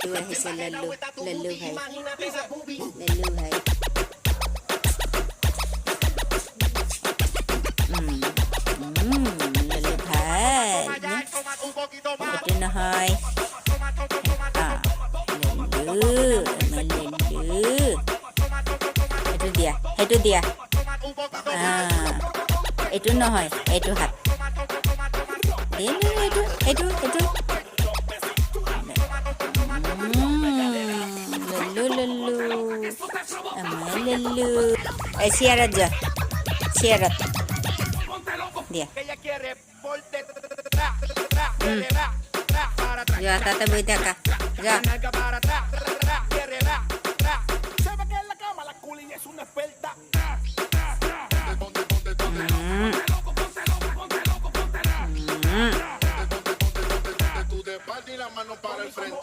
तू আহিছে লল্লু লল্লু ভাই লল্লু ভাই লল্লু ভাই এইটো নহয় লল্লু লল্লু এইটো দিয়া সেইটো দিয়া এইটো নহয় এইটো হাত এইটো এইটো এইটো লল্লু আমার লল্লু সিয়ারত যা সিয়ারত দিয়া যা তাতে বই থাকা যা Tu de espalda y la mano para el frente.